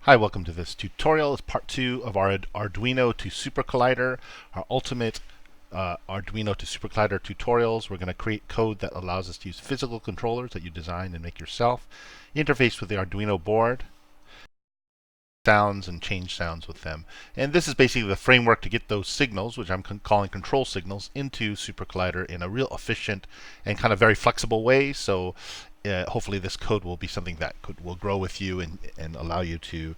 Hi, welcome to this tutorial. It's part 2 of our Arduino to Supercollider, our ultimate Arduino to Supercollider tutorials. We're going to create code that allows us to use physical controllers that you design and make yourself, interface with the Arduino board, sounds and change sounds with them. And this is basically the framework to get those signals, which I'm calling control signals, into Supercollider in a real efficient and kind of very flexible way. So hopefully this code will be something that will grow with you and allow you to,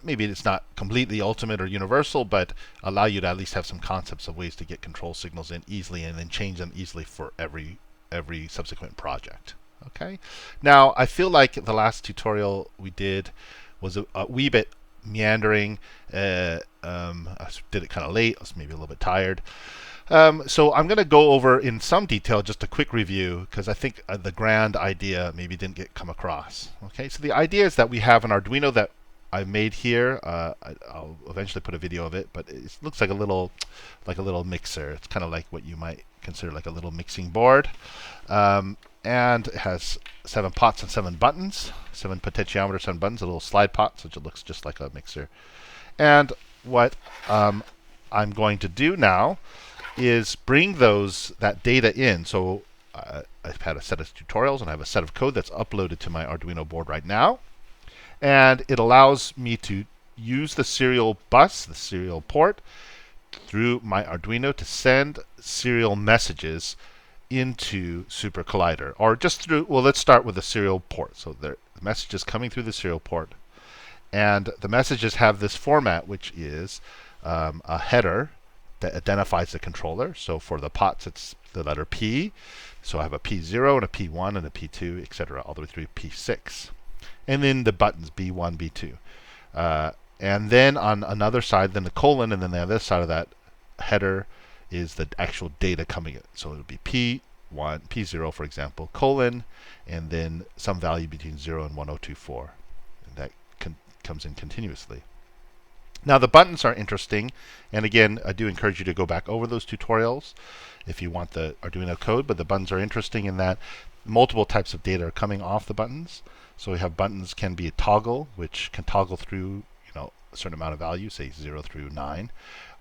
maybe it's not completely ultimate or universal, but allow you to at least have some concepts of ways to get control signals in easily and then change them easily for every subsequent project. Okay. Now I feel like the last tutorial we did was a wee bit meandering. I did it kind of late. I was maybe a little bit tired. So I'm going to go over in some detail just a quick review because I think the grand idea maybe didn't come across. Okay, so the idea is that we have an Arduino that I've made here. I'll eventually put a video of it, but it looks like a little mixer. It's kind of like what you might consider like a little mixing board. And it has 7 pots and 7 buttons, 7 potentiometers, 7 buttons, a little slide pot, so it looks just like a mixer. And what I'm going to do now is bring that data in. So I've had a set of tutorials and I have a set of code that's uploaded to my Arduino board right now. And it allows me to use the serial bus, the serial port, through my Arduino to send serial messages into Supercollider. Or just through, well, let's start with the serial port. So the message is coming through the serial port. And the messages have this format, which is a header that identifies the controller. So for the pots, it's the letter P. So I have a P0 and a P1 and a P2, etc., all the way through P6. And then the buttons B1, B2. And then on another side, then the colon, and then the other side of that header is the actual data coming in. So it would be P1, P0, for example, colon, and then some value between 0 and 1024. And that comes in continuously. Now the buttons are interesting, and again, I do encourage you to go back over those tutorials if you want the Arduino code, but the buttons are interesting in that multiple types of data are coming off the buttons. So we have buttons can be a toggle, which can toggle through a certain amount of value, say 0 through 9,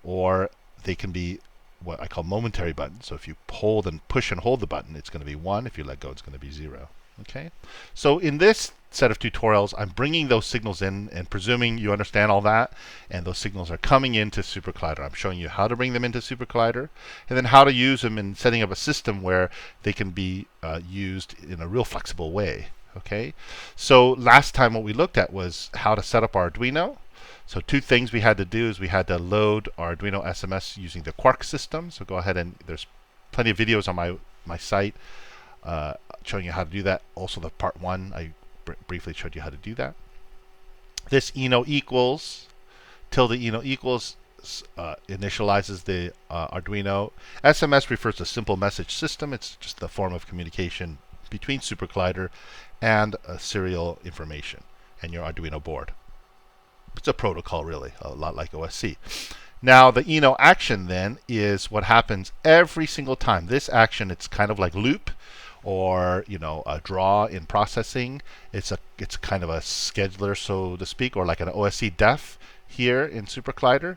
or they can be what I call momentary buttons. So if you push and hold the button, it's going to be 1. If you let go, it's going to be 0. Okay. So in this set of tutorials, I'm bringing those signals in and presuming you understand all that, and those signals are coming into Supercollider. I'm showing you how to bring them into Supercollider, and then how to use them in setting up a system where they can be used in a real flexible way. Okay. So last time what we looked at was how to set up Arduino. So 2 things we had to do is we had to load Arduino SMS using the Quark system. So go ahead, and there's plenty of videos on my site showing you how to do that. Also the part 1, I briefly showed you how to do that. This eno equals, tilde eno equals initializes the Arduino. SMS refers to simple message system. It's just the form of communication between Supercollider and serial information and your Arduino board. It's a protocol, really, a lot like OSC. Now the eno action then is what happens every single time. This action, it's kind of like loop, or a draw in processing. It's kind of a scheduler, so to speak, or like an OSC def here in Supercollider.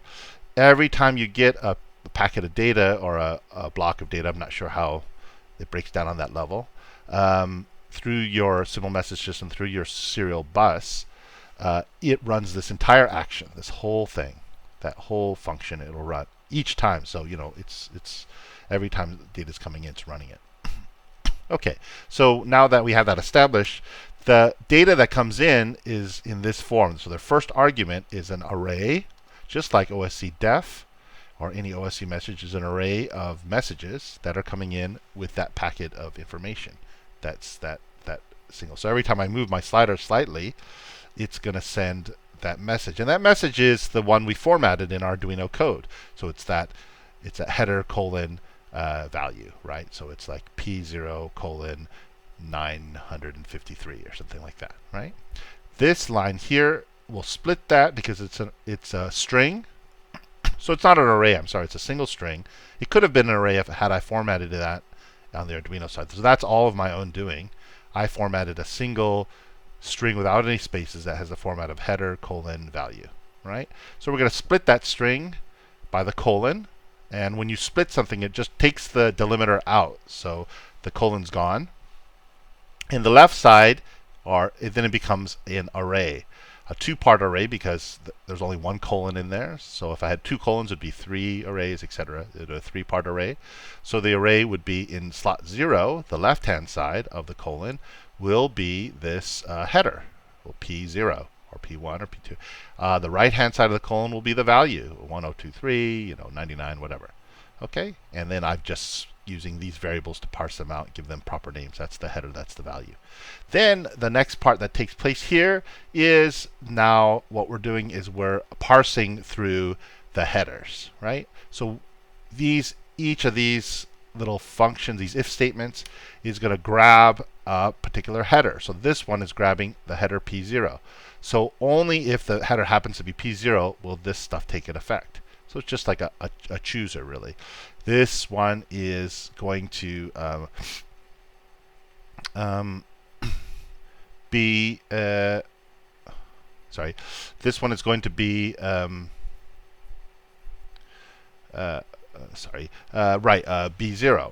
Every time you get a packet of data or a block of data, I'm not sure how it breaks down on that level, through your simple message system, through your serial bus, it runs this entire action, this whole thing, that whole function. It'll run each time. So it's every time the data is coming in, it's running it. Okay, so now that we have that established, the data that comes in is in this form. So the first argument is an array, just like OSC def or any OSC message is an array of messages that are coming in with that packet of information. That's that single. So every time I move my slider slightly, it's going to send that message. And that message is the one we formatted in Arduino code. So it's a header colon value, right? So it's like P0 colon 953 or something like that, right? This line here will split that because it's a string. So it's not an array, I'm sorry, it's a single string. It could have been an array had I formatted that on the Arduino side. So that's all of my own doing. I formatted a single string without any spaces that has the format of header colon value, right? So we're going to split that string by the colon, and when you split something, it just takes the delimiter out, so the colon's gone. And the left side, then it becomes an array, a two-part array because there's only one colon in there. So if I had two colons, it would be three arrays, etc. It would be a three-part array. So the array would be in slot 0, the left-hand side of the colon will be this header, well, P0 or P1 or P2. The right-hand side of the colon will be the value, 1023, 99, whatever. Okay, and then I'm just using these variables to parse them out, give them proper names. That's the header, that's the value. Then the next part that takes place here is now what we're doing is we're parsing through the headers, right? So each of these little functions, these if statements, is going to grab a particular header. So this one is grabbing the header P0. So only if the header happens to be P0 will this stuff take an effect. So it's just like a chooser, really. This one is going to be sorry. This one is going to be B0,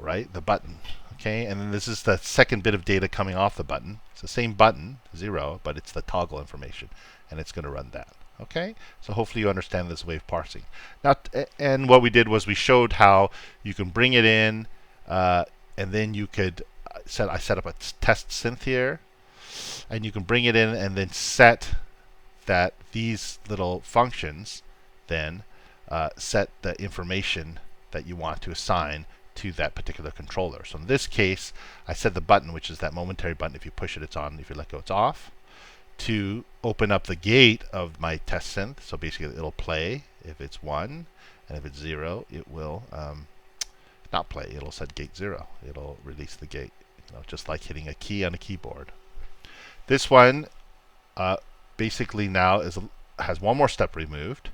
right? The button. Okay, and then this is the second bit of data coming off the button. It's the same button, 0, but it's the toggle information, and it's going to run that. Okay, so hopefully you understand this wave parsing. Now, and what we did was we showed how you can bring it in, and then you could I set up a test synth here, and you can bring it in and then set that these little functions then set the information that you want to assign to that particular controller. So in this case, I set the button, which is that momentary button. If you push it, it's on. If you let go, it's off. To open up the gate of my test synth. So basically it'll play if it's 1, and if it's 0, it will not play. It'll set gate 0. It'll release the gate, just like hitting a key on a keyboard. This one basically now has one more step removed.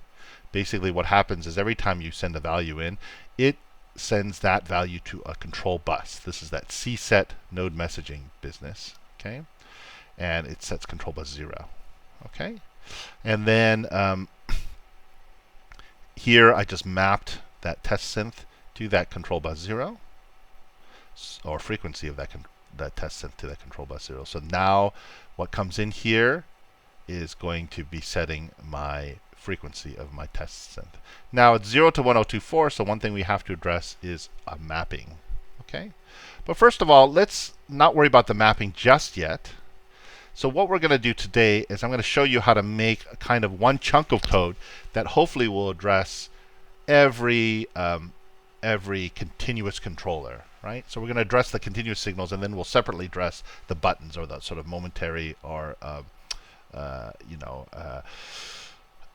Basically what happens is every time you send a value in, it sends that value to a control bus. This is that cset node messaging business. Okay. And it sets control bus 0. Okay, and then here I just mapped that test synth to that control bus 0, or frequency of that test synth to that control bus 0. So now what comes in here is going to be setting my frequency of my test synth. Now it's 0 to 1024, so one thing we have to address is a mapping. Okay, but first of all, let's not worry about the mapping just yet. So what we're going to do today is I'm going to show you how to make a kind of one chunk of code that hopefully will address every continuous controller, right? So we're going to address the continuous signals, and then we'll separately address the buttons, or the sort of momentary, or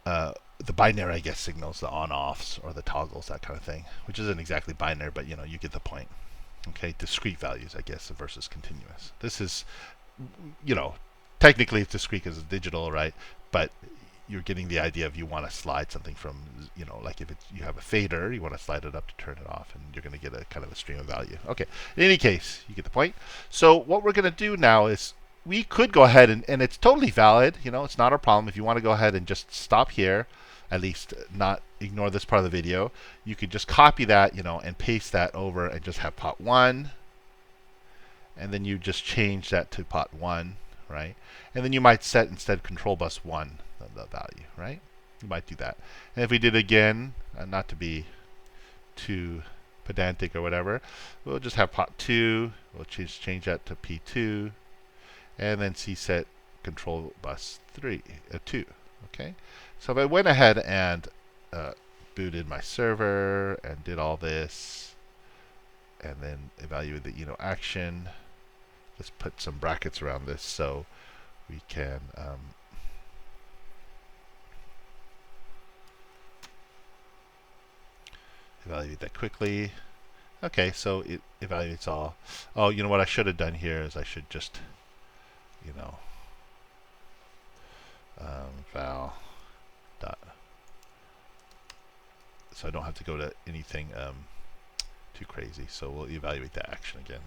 the binary, I guess, signals, the on-offs or the toggles, that kind of thing, which isn't exactly binary, but you get the point. Okay, discrete values, I guess, versus continuous. This is, technically it's discrete because it's digital, right? But you're getting the idea of you want to slide something from, like if you have a fader, you want to slide it up to turn it off, and you're going to get a kind of a stream of value. Okay, in any case, you get the point. So what we're going to do now is we could go ahead and it's totally valid. It's not a problem. If you want to go ahead and just stop here, at least not ignore this part of the video, you could just copy that, and paste that over and just have pot 1. And then you just change that to pot 1, right? And then you might set instead control bus 1, the value, right? You might do that. And if we did again, not to be too pedantic or whatever, we'll just have pot 2. We'll change that to P2, and then set control bus 2. Okay. So if I went ahead and booted my server and did all this, and then evaluate the action. Let's put some brackets around this so we can evaluate that quickly. Okay, so it evaluates all. Oh, what I should have done here is I should just, val dot. So I don't have to go to anything too crazy. So we'll evaluate that action again.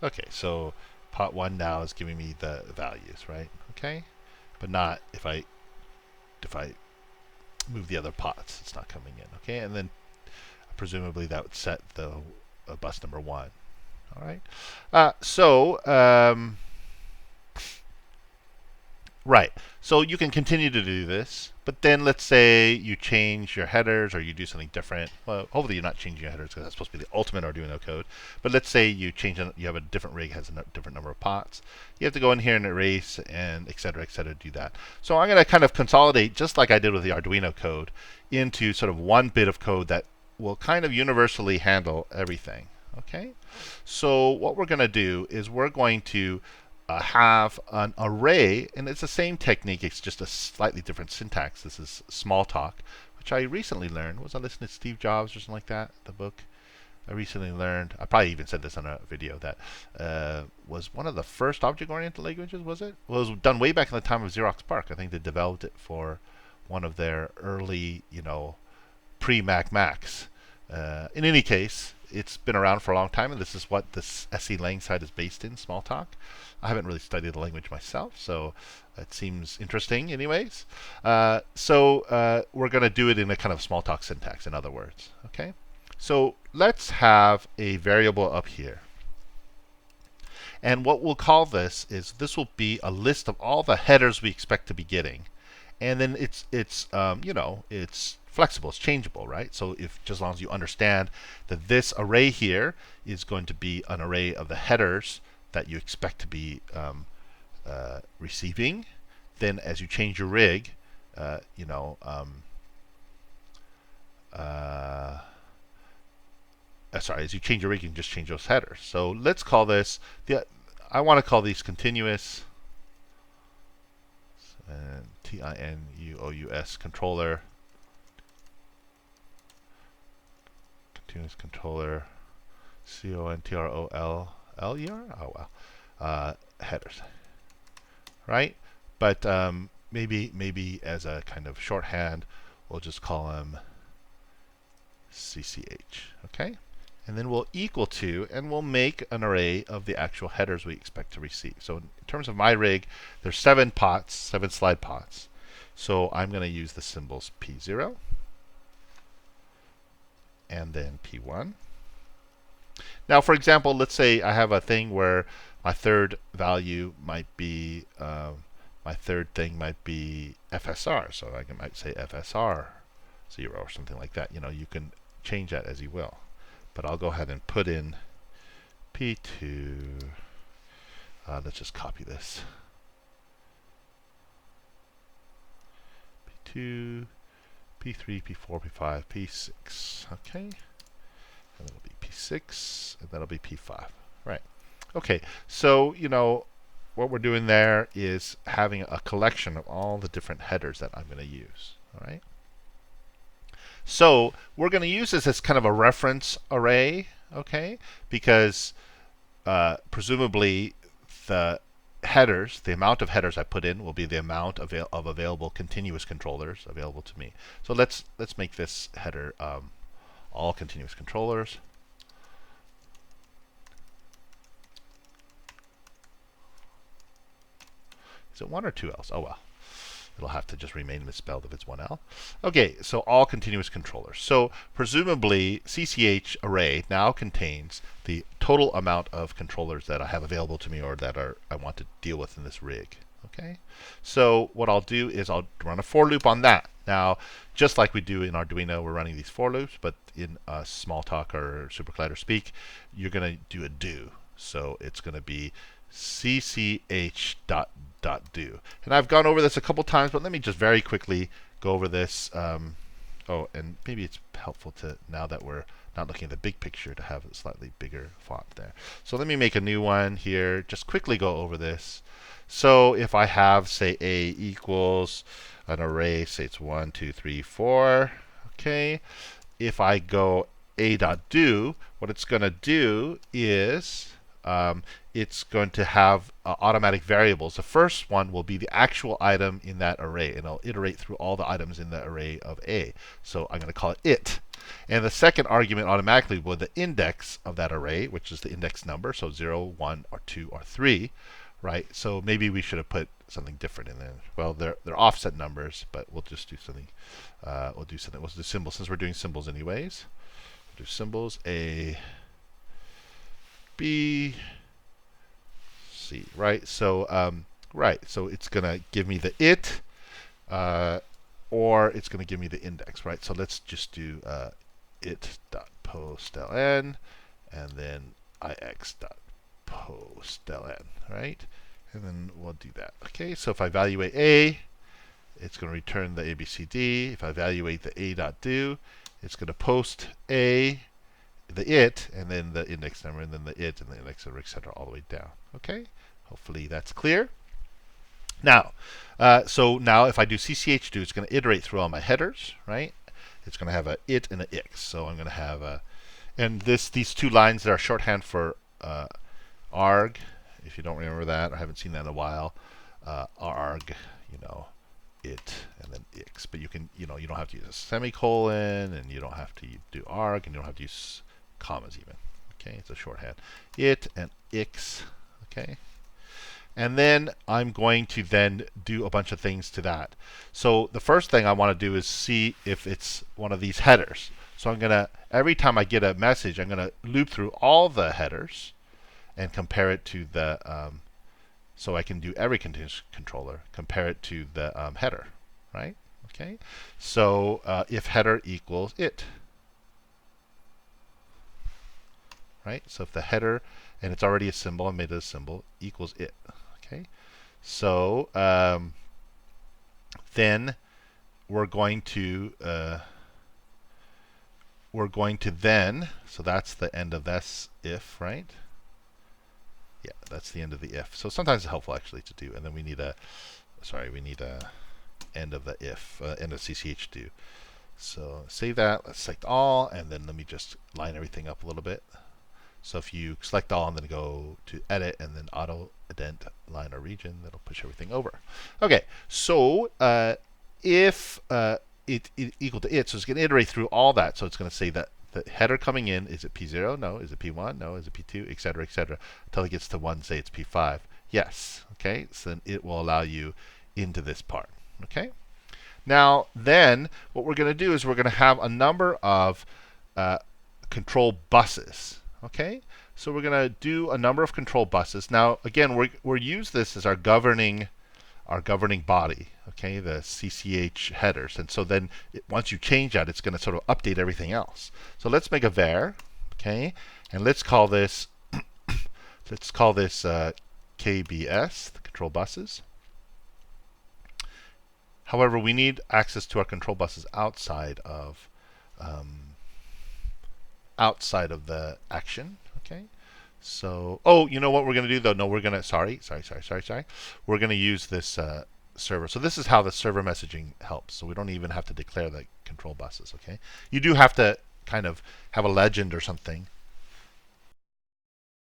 Okay, so pot 1 now is giving me the values, right? Okay, but not if I move the other pots, it's not coming in. Okay, and then presumably that would set the bus number 1. All right, right. So you can continue to do this, but then let's say you change your headers or you do something different. Well, hopefully you're not changing your headers because that's supposed to be the ultimate Arduino code. But let's say you change you have a different rig has a different number of pots. You have to go in here and erase and et cetera, do that. So I'm going to kind of consolidate, just like I did with the Arduino code, into sort of one bit of code that will kind of universally handle everything. Okay. So what we're going to do is we're going to have an array, and it's the same technique, it's just a slightly different syntax. This is Smalltalk, which I recently learned. Was I listening to Steve Jobs or something like that, the book? I recently learned, I probably even said this on a video, that was one of the first object-oriented languages, was it? Well, it was done way back in the time of Xerox PARC. I think they developed it for one of their early, pre-Mac Macs. In any case, it's been around for a long time, and this is what this SE Lang side is based in, Smalltalk. I haven't really studied the language myself, so it seems interesting anyways. So we're going to do it in a kind of Smalltalk syntax, in other words. Okay. So let's have a variable up here. And what we'll call this will be a list of all the headers we expect to be getting. And then it's flexible, it's changeable, right? So if just as long as you understand that this array here is going to be an array of the headers that you expect to be receiving, then as you change your rig, as you change your rig, you can just change those headers. So let's call this I want to call these continuous TINUOUS controller. Continuous controller, CONTROLLER. Oh wow, headers, right? But maybe as a kind of shorthand, we'll just call them CCH. Okay, and then we'll equal to, and we'll make an array of the actual headers we expect to receive. So in terms of my rig, there's 7 slide pots. So I'm going to use the symbols P0 and then P1. Now, for example, let's say I have a thing where my third value might be, my third thing might be FSR. So I might say FSR 0 or something like that. You can change that as you will. But I'll go ahead and put in P2. Let's just copy this. P2, P3, P4, P5, P6. Okay. And that'll be P6, and that'll be P5. Right. Okay. So, what we're doing there is having a collection of all the different headers that I'm going to use. All right. So we're going to use this as kind of a reference array, okay? Because presumably the headers, the amount of headers I put in will be the amount of available continuous controllers available to me. So let's make this header all continuous controllers. Is it 1 or 2 L's? Oh well. It'll have to just remain misspelled if it's 1L. Okay, so all continuous controllers. So presumably CCH array now contains the total amount of controllers that I have available to me or that I want to deal with in this rig. Okay, so what I'll do is I'll run a for loop on that. Now, just like we do in Arduino, we're running these for loops, but in Smalltalk or SuperCollider speak, you're going to do a do. So it's going to be CCH.do. And I've gone over this a couple times, but let me just very quickly go over this. Oh, and maybe it's helpful to, now that we're not looking at the big picture, to have a slightly bigger font there. So let me make a new one here, just quickly go over this. So if I have, say, A equals an array, say it's 1, 2, 3, 4, okay. If I go A.do, what it's going to do is it's going to have automatic variables. The first one will be the actual item in that array, and it'll iterate through all the items in the array of A. So I'm going to call it it. And the second argument automatically will be the index of that array, which is the index number, so 0, 1, or 2, or 3, right? So maybe we should have put something different in there. Well, they're offset numbers, but we'll just do something. We'll do symbols, since we're doing symbols anyways. We'll do symbols A, B, C, right? So so it's gonna give me the it, or it's gonna give me the index, right? So let's just do it.postLn, and then ix.postLn, right? And then we'll do that. Okay, so if I evaluate A, it's going to return the ABCD. If I evaluate the A.do, it's going to post A, the it, and then the index number, and then the it, and the index number, etc., all the way down. Okay, hopefully that's clear. Now, so now if I do CCH do, it's going to iterate through all my headers, right? It's going to have a it and an ix. So I'm going to have a, and these two lines that are shorthand for arg. If you don't remember that or haven't seen that in a while, arg, it, and then ix. But you can, you don't have to use a semicolon, and you don't have to do arg, and you don't have to use commas even. Okay, it's a shorthand. It and ix. Okay. And then I'm going to then do a bunch of things to that. So the first thing I want to do is see if it's one of these headers. So I'm going to, every time I get a message, I'm going to loop through all the headers and compare it to the, so I can do every continuous controller, compare it to the header, right? Okay. So if header equals it, right? So if the header, and it's already a symbol, I made it a symbol, equals it. Okay. So then we're going to then, so that's the end of this if, right? Yeah, that's the end of the if. So sometimes it's helpful actually to do, and then we need a end of the if, end of CCH do. So save that, let's select all, and then let me just line everything up a little bit. So if you select all and then go to edit and then auto indent line or region, that'll push everything over. Okay, so if it equal to it, so it's going to iterate through all that. So it's going to say that the header coming in, is it P0? No. Is it P1? No. Is it P2? Etc. Etc. Until it gets to 1, say it's P5. Yes. Okay, so then it will allow you into this part. Okay. Now then, what we're going to do is we're going to have a number of control buses. Okay, so we're going to do a number of control buses. Now, again, we're use this as our governing body. Okay, the CCH headers, and so then once you change that, it's going to sort of update everything else. So let's make a var. Okay, and let's call this KBS, the control buses. However, we need access to our control buses outside of the action. Okay, so you know what we're going to do though? No, we're going to sorry. We're going to use this server. So this is how the server messaging helps. So we don't even have to declare the control buses. Okay, you do have to kind of have a legend or something.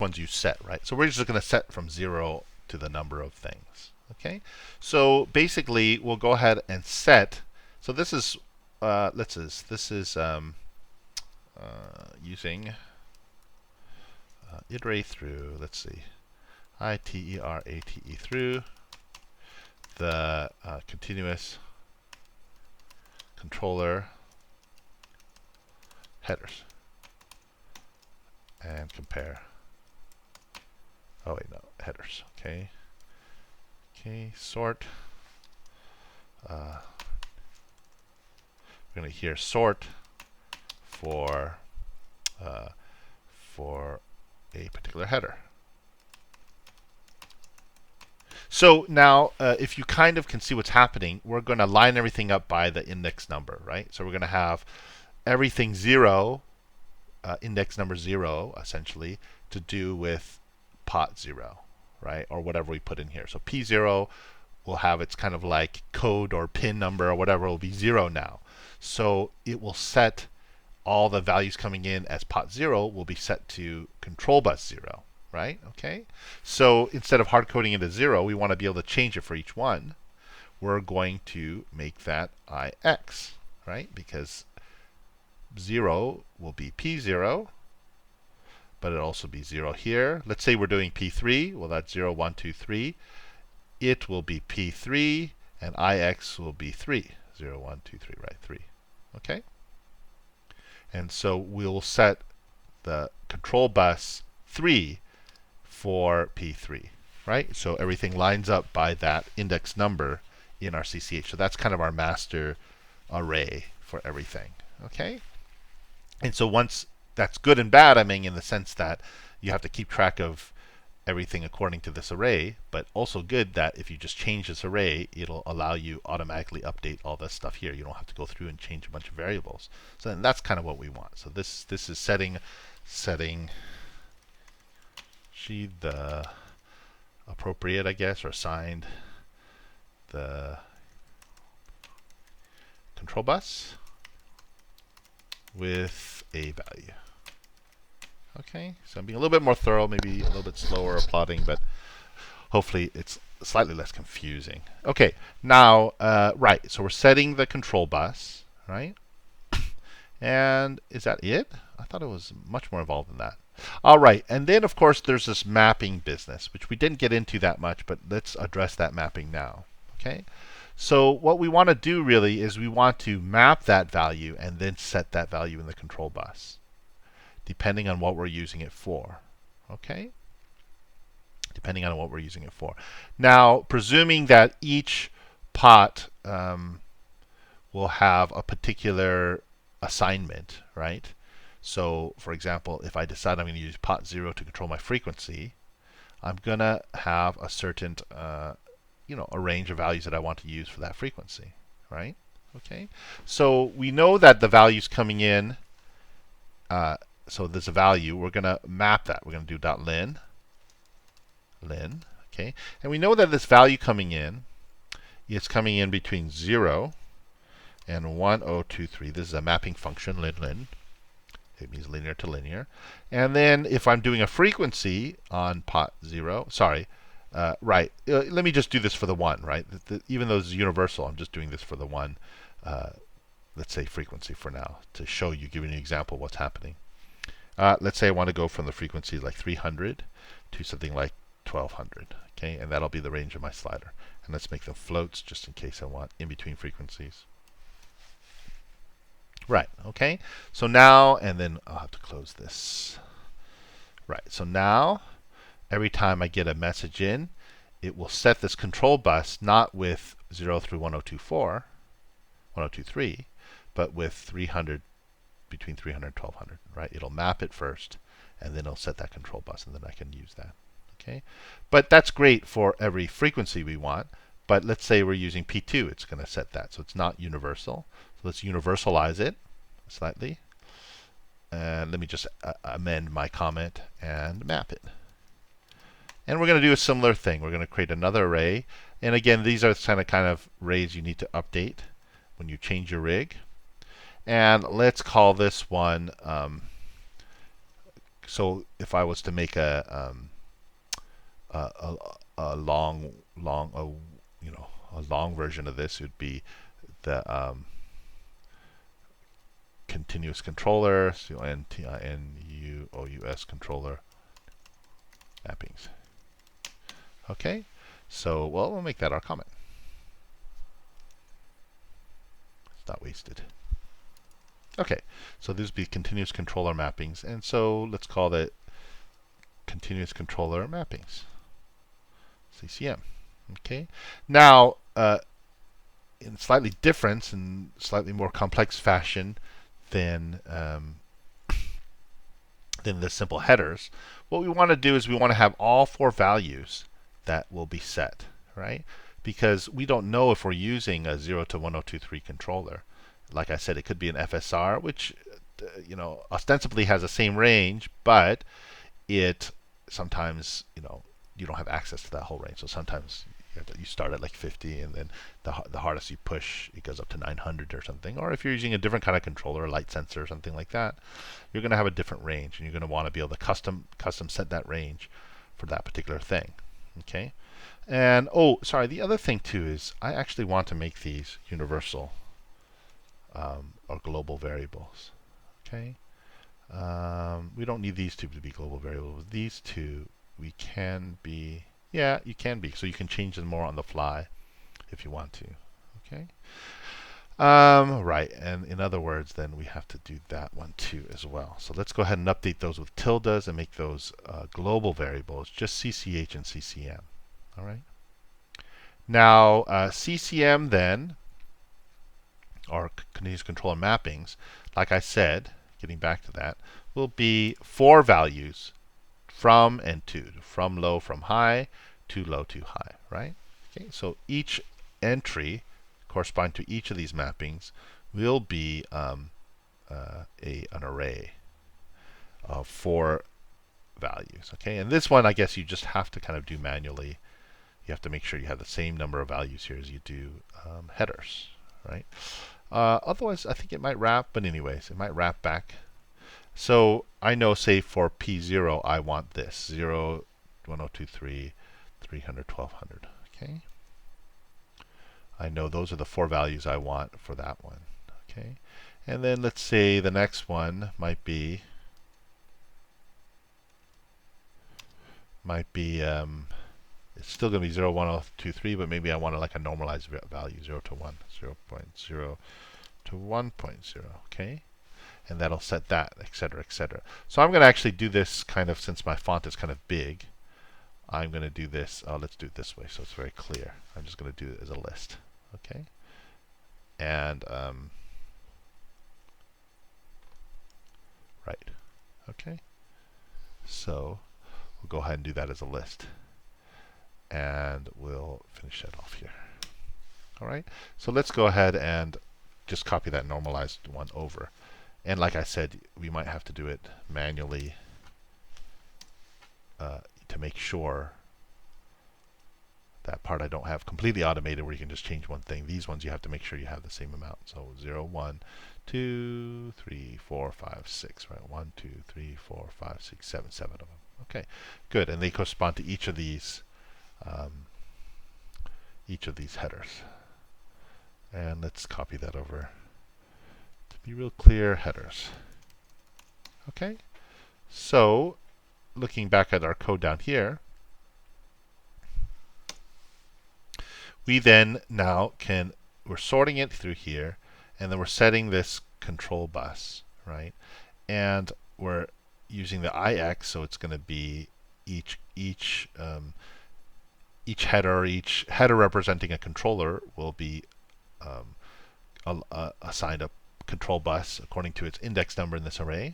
Ones you set, right? So we're just going to set from 0 to the number of things. Okay, so basically we'll go ahead and set. So this is using iterate through, let's see, iterate through the continuous controller headers and compare. Oh wait, no, headers. Okay. Okay, sort. We're going to here sort for a particular header. So now, if you kind of can see what's happening, we're going to line everything up by the index number, right? So we're going to have everything 0, index number 0, essentially, to do with pot 0, right? Or whatever we put in here. So P0 will have its kind of like code or pin number or whatever will be 0 now. So it will set all the values coming in as pot 0 will be set to control bus 0, right? Okay. So instead of hard coding it to 0, we want to be able to change it for each one. We're going to make that IX, right? Because 0 will be P0, but it'll also be 0 here. Let's say we're doing P3. Well, that's 0, 1, 2, 3. It will be P3, and IX will be 3. 0, 1, 2, 3, right? 3. Okay? And so we'll set the control bus 3 for P3, right? So everything lines up by that index number in our CCH. So that's kind of our master array for everything, okay? And so once that's good and bad, I mean, in the sense that you have to keep track of everything according to this array, but also good that if you just change this array, it'll allow you automatically update all this stuff here. You don't have to go through and change a bunch of variables. So then that's kind of what we want. So this is setting the appropriate, I guess, or assigned the control bus with a value. Okay, so I'm being a little bit more thorough, maybe a little bit slower plotting, but hopefully it's slightly less confusing. Okay, now, right, so we're setting the control bus, right? And is that it? I thought it was much more involved than that. All right, and then of course there's this mapping business, which we didn't get into that much, but let's address that mapping now. Okay, so what we want to do really is we want to map that value and then set that value in the control bus, depending on what we're using it for. Okay, depending on what we're using it for. Now, presuming that each pot will have a particular assignment, right? So, for example, if I decide I'm going to use pot 0 to control my frequency, I'm going to have a certain, a range of values that I want to use for that frequency, right? Okay. So we know that the values coming in. So there's a value. We're going to map that. We're going to do .lin, okay. And we know that this value coming in is coming in between 0 and 1023. This is a mapping function, lin. It means linear to linear. And then if I'm doing a frequency on pot 0, right. Let me just do this for the 1, right? Even though this is universal, I'm just doing this for the 1, let's say frequency for now, to show you, give you an example of what's happening. Let's say I want to go from the frequency like 300 to something like 1200, okay? And that'll be the range of my slider. And let's make them floats just in case I want in between frequencies. Right, okay? So now, and then I'll have to close this. Right, so now, every time I get a message in, it will set this control bus not with 0 through 1023, but with 300, between 300 and 1200, right? It'll map it first, and then it'll set that control bus, and then I can use that, okay? But that's great for every frequency we want, but let's say we're using P2, it's going to set that, so it's not universal. So let's universalize it slightly. And let me just amend my comment and map it. And we're going to do a similar thing. We're going to create another array. And again, these are kind of arrays you need to update when you change your rig. And let's call this one, so if I was to make a long version of this, it would be the continuous controller, CONTINUOUS controller mappings. Okay, so well, we'll make that our comment. It's not wasted. Okay, so these would be continuous controller mappings, and so let's call that continuous controller mappings, CCM. Okay, now in slightly different and slightly more complex fashion than the simple headers, what we want to do is we want to have all 4 values that will be set, right? Because we don't know if we're using a 0 to 1023 controller. Like I said, it could be an FSR, which ostensibly has the same range, but it sometimes you don't have access to that whole range. So sometimes You start at like 50, and then the hardest you push, it goes up to 900 or something. Or if you're using a different kind of controller, a light sensor or something like that, you're going to have a different range, and you're going to want to be able to custom set that range for that particular thing. Okay. And oh, sorry, the other thing too is I actually want to make these universal or global variables. Okay. We don't need these two to be global variables. These two we can be, yeah, you can be. So you can change them more on the fly if you want to. Okay. Right, and in other words, then we have to do that one too as well. So let's go ahead and update those with tildes and make those global variables, just CCH and CCM. All right. Now, CCM then, or continuous controller mappings, like I said, getting back to that, will be 4 values from and to, from low, from high, to low, to high, right? Okay, so each entry corresponding to each of these mappings will be an array of 4 values. Okay, and this one I guess you just have to kind of do manually. You have to make sure you have the same number of values here as you do headers, right? Otherwise, I think it might wrap, but anyways, it might wrap back. So I know, say for P0, I want this 0, 1023, 300, 1200. Okay. I know those are the 4 values I want for that one. Okay. And then let's say the next one might be it's still going to be 0, 1, 2, 3, but maybe I want like a normalized value, 0 to 1, 0.0 to 1.0. Okay. And that'll set that, etc., etc. So I'm going to actually do this kind of, since my font is kind of big, I'm going to do this. Let's do it this way so it's very clear. I'm just going to do it as a list. Okay. And right. Okay. So we'll go ahead and do that as a list. And we'll finish that off here. All right. So let's go ahead and just copy that normalized one over. And like I said, we might have to do it manually to make sure that part I don't have completely automated where you can just change one thing. These ones you have to make sure you have the same amount. So 0, 1, 2, 3, 4, 5, 6, right? 1, 2, 3, 4, 5, 6, 7, 7 of them. Okay, good. And they correspond to each of these headers. And let's copy that over. Be real clear, headers. Okay, so looking back at our code down here, we then now we're sorting it through here, and then we're setting this control bus, right? And we're using the IX, so it's going to be each header representing a controller will be assigned a control bus according to its index number in this array.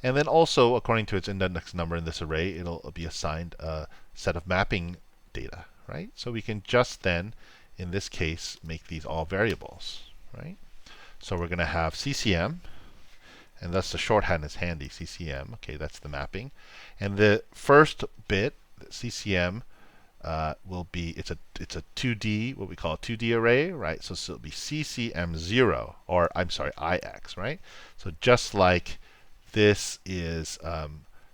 And then also, according to its index number in this array, it'll be assigned a set of mapping data, right? So we can just then, in this case, make these all variables, right? So we're going to have CCM, and thus the shorthand is handy, CCM. Okay, that's the mapping. And the first bit, CCM, will be, it's a 2D, what we call a 2D array, right? So it'll be CCM0, or I'm sorry, IX, right? So just like this is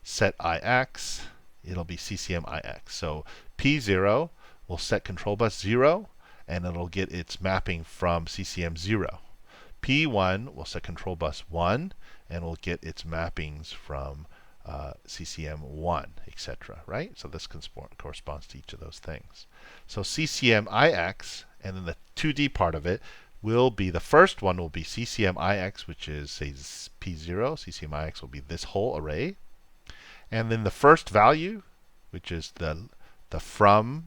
set IX, it'll be CCMIX. So P0 will set control bus 0, and it'll get its mapping from CCM0. P1 will set control bus 1, and will get its mappings from CCM1, etc. Right? So this corresponds to each of those things. So CCMIX, and then the 2D part of it will be, the first one will be CCMIX, which is, say, P0. CCMIX will be this whole array. And then the first value, which is the from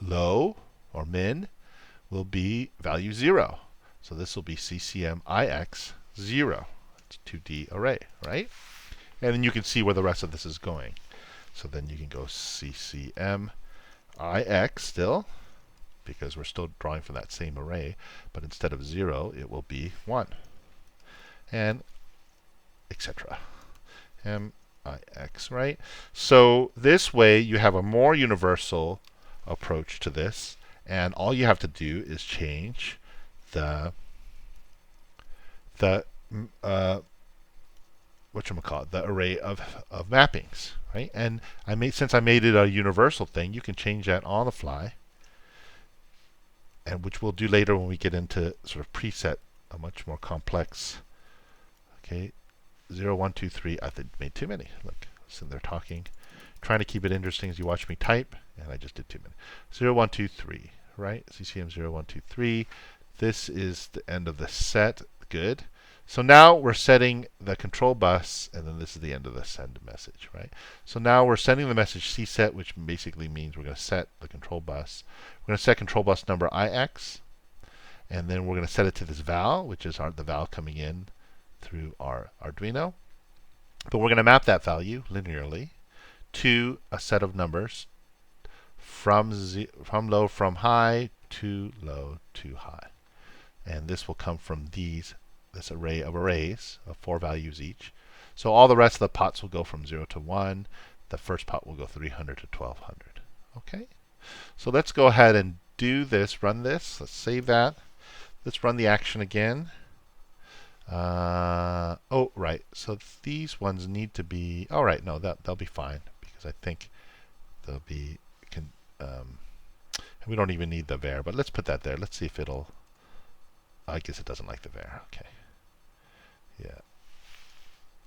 low or min, will be value 0. So this will be CCMIX 0. It's a 2D array, right? And then you can see where the rest of this is going. So then you can go CCMIX still, because we're still drawing from that same array, but instead of 0, it will be 1. And etc. MIX, right? So this way you have a more universal approach to this. And all you have to do is change the whatchamacallit, the array of mappings, right? And since I made it a universal thing, you can change that on the fly, and which we'll do later when we get into sort of preset a much more complex. Okay, 0, 1, 2, 3. I made too many. Look, sitting there talking, trying to keep it interesting as you watch me type, and I just did too many. 0, 1, 2, 3, right? CCM 0, 1, 2, 3. This is the end of the set. Good. So now we're setting the control bus, and then this is the end of the send message, right? So now we're sending the message cset, which basically means we're going to set the control bus. We're going to set control bus number IX, and then we're going to set it to this val, which is the val coming in through our Arduino. But we're going to map that value linearly to a set of numbers from low from high to low to high. And this will come from this array of arrays of 4 values each. So all the rest of the pots will go from 0 to 1. The first pot will go 300 to 1200. Okay? So let's go ahead and do this, run this. Let's save that. Let's run the action again. Oh, right. So these ones need to be, all right, no, they'll be fine, because I think they'll be, we don't even need the var, but let's put that there. Let's see if it'll, I guess it doesn't like the var. Okay. Yeah.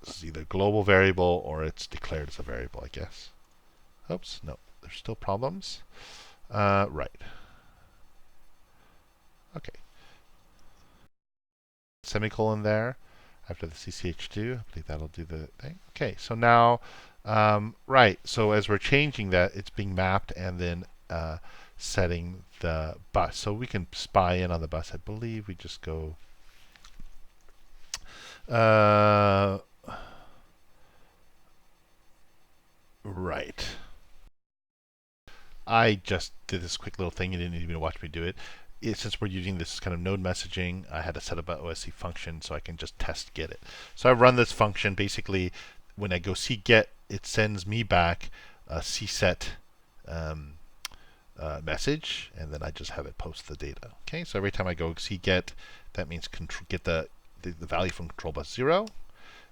This is either global variable or it's declared as a variable, I guess. Oops, no, there's still problems. Right. Okay. Semicolon there after the CCH2. I believe that'll do the thing. Okay, so now, right, so as we're changing that, it's being mapped and then setting the bus. So we can spy in on the bus. I believe we just go right. I just did this quick little thing. You didn't even watch me do it. Since we're using this kind of node messaging, I had to set up an OSC function so I can just test get it. So I run this function. Basically, when I go cget, it sends me back a cset message, and then I just have it post the data. Okay, so every time I go cget, that means get the value from control bus 0.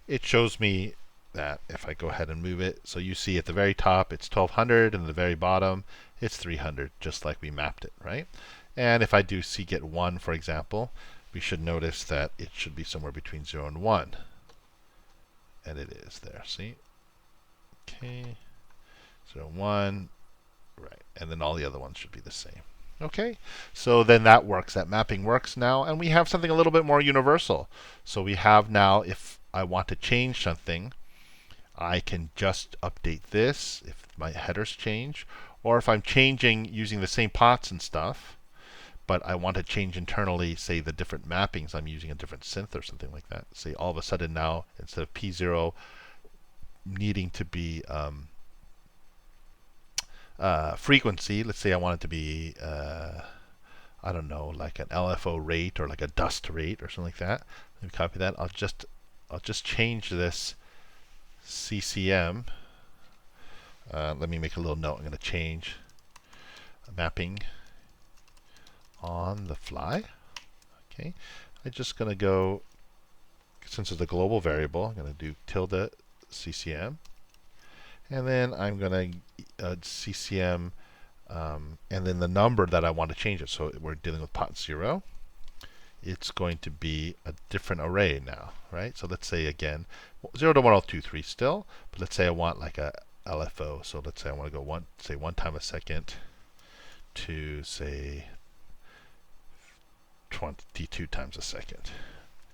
It shows me that if I go ahead and move it, so you see at the very top it's 1200, and at the very bottom it's 300, just like we mapped it, right? And if I do cget 1, for example, we should notice that it should be somewhere between 0 and 1. And it is there, see? Okay, 0, 1, right. And then all the other ones should be the same. Okay, so then that works. That mapping works now. And we have something a little bit more universal. So we have now, if I want to change something, I can just update this if my headers change. Or if I'm changing using the same pots and stuff, but I want to change internally, say, the different mappings. I'm using a different synth or something like that. Say, all of a sudden now, instead of P0 needing to be frequency, let's say I want it to be, I don't know, like an LFO rate or like a dust rate or something like that. Let me copy that. I'll just change this CCM. Let me make a little note. I'm going to change mapping on the fly. Okay, I'm just going to go, since it's a global variable, I'm going to do tilde CCM, and then I'm going to CCM, and then the number that I want to change it. So we're dealing with pot 0. It's going to be a different array now, right? So let's say again 0 to 1023 still, but let's say I want like a LFO. So let's say I want to go one time a second to say 22 times a second.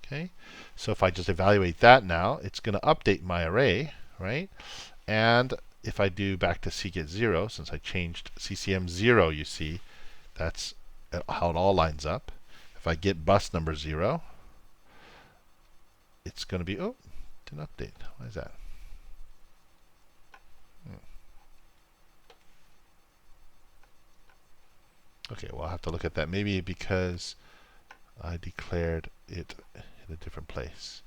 Okay, so if I just evaluate that now, it's going to update my array, right? And if I do back to cget 0, since I changed CCM 0, you see that's how it all lines up. If I get bus number 0, it's going to be, oh, didn't update. Why is that? Okay, well, I'll have to look at that. Maybe because I declared it in a different place.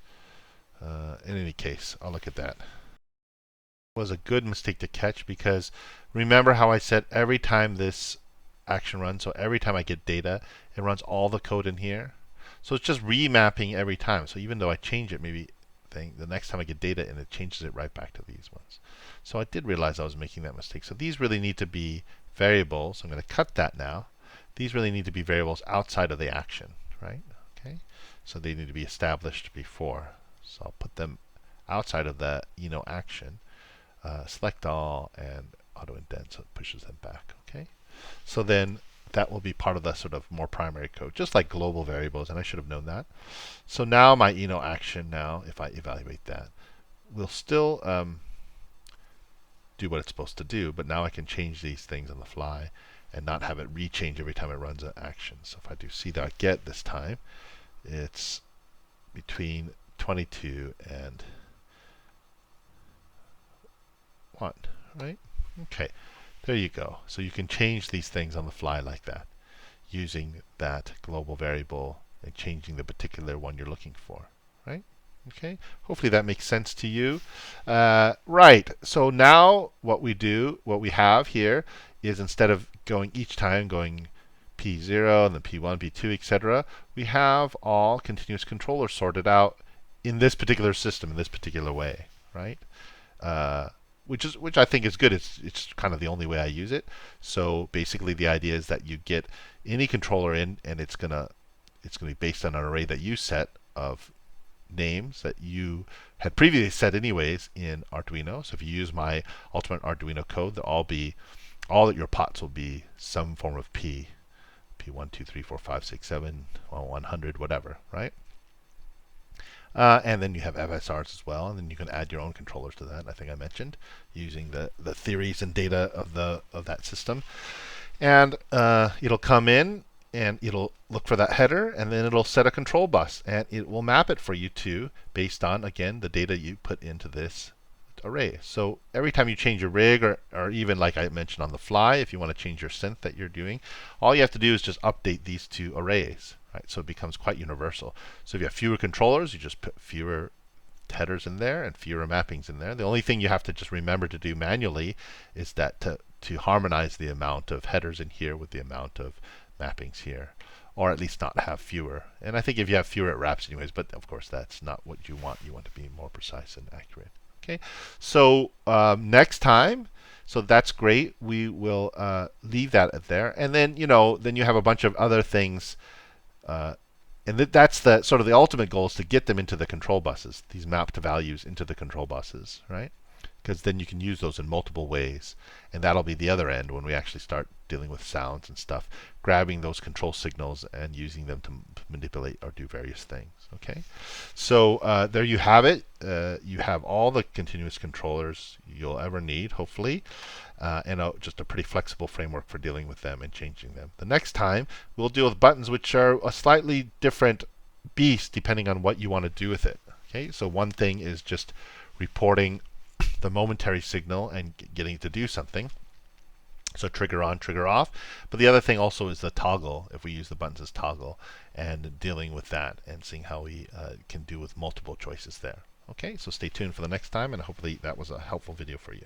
In any case, I'll look at that. It was a good mistake to catch, because remember how I said every time this action runs. So every time I get data, it runs all the code in here. So it's just remapping every time. So even though I change it, maybe the next time I get data, and it changes it right back to these ones. So I did realize I was making that mistake. So these really need to be variables. I'm going to cut that now. These really need to be variables outside of the action, right? Okay. So they need to be established before. So I'll put them outside of the action. Select all and auto indent, so it pushes them back. Okay. So then that will be part of the sort of more primary code, just like global variables, and I should have known that. So now my action now, if I evaluate that, will still do what it's supposed to do, but now I can change these things on the fly and not have it rechange every time it runs an action. So if I do see.get this time, it's between 22 and 1, right? Okay, there you go. So you can change these things on the fly like that, using that global variable and changing the particular one you're looking for, right? Okay, hopefully that makes sense to you. Right, so now what we have here is, instead of going each time going P0 and then P1, P2, etc., we have all continuous controllers sorted out in this particular system, in this particular way, right? Which I think is good. It's kind of the only way I use it. So basically, the idea is that you get any controller in, and it's gonna be based on an array that you set of names that you had previously set anyways in Arduino. So if you use my ultimate Arduino code, all your pots will be some form of P1, 2, 3, 4, 5, 6, 7, 100, whatever, right? And then you have FSRs as well, and then you can add your own controllers to that. I think I mentioned using the theories and data of that system, and it'll come in and it'll look for that header, and then it'll set a control bus, and it will map it for you too, based on, again, the data you put into this array. So every time you change your rig, or even like I mentioned on the fly, if you want to change your synth that you're doing, all you have to do is just update these two arrays. Right, so it becomes quite universal. So if you have fewer controllers, you just put fewer headers in there and fewer mappings in there. The only thing you have to just remember to do manually is that to harmonize the amount of headers in here with the amount of mappings here, or at least not have fewer. And I think if you have fewer, it wraps anyways, but of course that's not what you want. You want to be more precise and accurate. Okay, so next time, so that's great. We will leave that at there, and then then you have a bunch of other things. And that's the sort of the ultimate goal, is to get them into the control buses, these mapped values into the control buses, right? Because then you can use those in multiple ways, and that'll be the other end when we actually start dealing with sounds and stuff, grabbing those control signals and using them to manipulate or do various things. Okay, so there you have it. You have all the continuous controllers you'll ever need, hopefully, and just a pretty flexible framework for dealing with them and changing them. The next time, we'll deal with buttons, which are a slightly different beast depending on what you want to do with it. Okay, so one thing is just reporting the momentary signal and getting it to do something. So trigger on, trigger off. But the other thing also is the toggle, if we use the buttons as toggle, and dealing with that and seeing how we can do with multiple choices there. Okay, so stay tuned for the next time, and hopefully that was a helpful video for you.